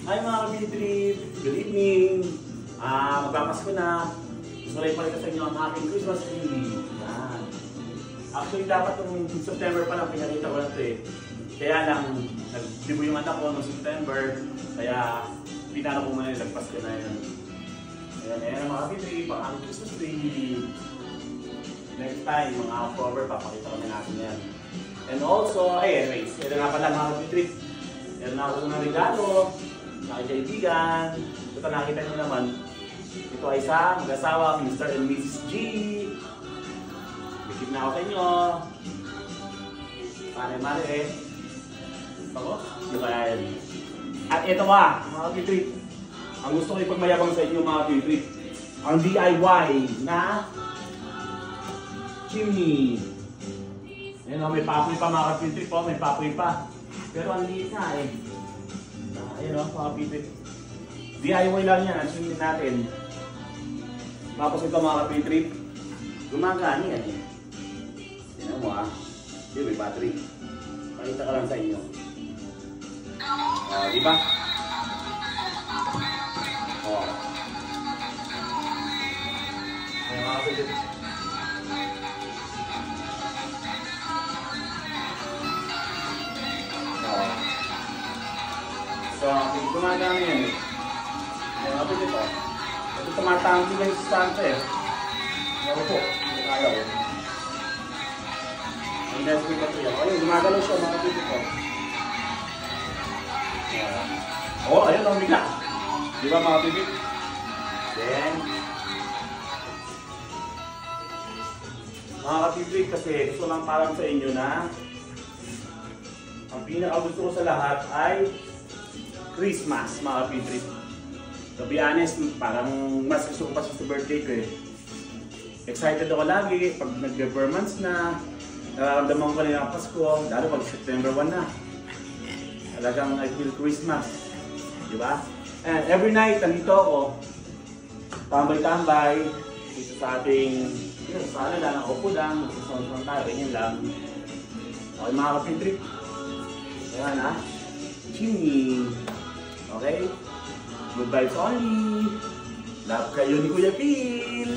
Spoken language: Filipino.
Hi mga ka-P-Trip! Good evening! Magpapasko na. Gusto ko lang ipalita sa inyo ang aking Christmas tree. Yan. Actually, dapat nung September pa lang pinakita ko na ito eh. Kaya lang, nag-dibo yung anak ko noong September. Kaya, pinano ko muna yung lagpas ko na yun. Ayan, ayan mga ka-P-Trip, ang aking Christmas tree. Next time, mga October, papakita ko na natin yan. And also, anyways, ito nga pala mga ka-P-Trip. Meron na ako ng regalo. Kaibigan, ito nakita nyo naman, ito ay sa mag-asawa, Mr. and Mrs. G. Bigit na ako sa inyo. Mare-mare. Ako? Di ba yan? At ito ba, mga P-Trip, ang gusto ko ipagmayabang sa inyo mga P-Trip, ang DIY na chimney. Ayan o, may papoy pa mga P-Trip po, may papoy pa. Pero ang liit nga eh. Ayan o, mga P-Trip. DIY lang yan, ang chimney natin. Tapos ito mga P-Trip, gumagana yan eh. Tignan mo ah. Hindi, may battery. Pakita ka lang sa inyo. O, diba? O. Ayan mga P-Trip. So, gumagana yan eh. Ayan ako dito. Ito tumatangki lang yung stante eh. Ayan po. Ayaw eh. Ang next week ito yan. Ayun, gumagalaw siya mga dito. Oo, ayun ang bigla. Di ba mga bibig? Then, mga kapibig kasi gusto lang parang sa inyo na ang pinaka gusto ko sa lahat ay Christmas, mga P-Trip. To be honest, parang mas gusto ko pa sa birthday ko eh. Excited ako lagi pag nag-4 months na. Nararamdaman ko na yung Pasko, lalo pag September 1 na. Talagang I feel Christmas. Diba? And every night, nandito ako. Tambay-tambay. Dito sa ating, sana lang, upo lang, magsasound tayo, ganyan lang. Okay mga P-Trip. Ayan ha. Chimney. Okay? Good vibes only. Love kayo ni Kuya Phil.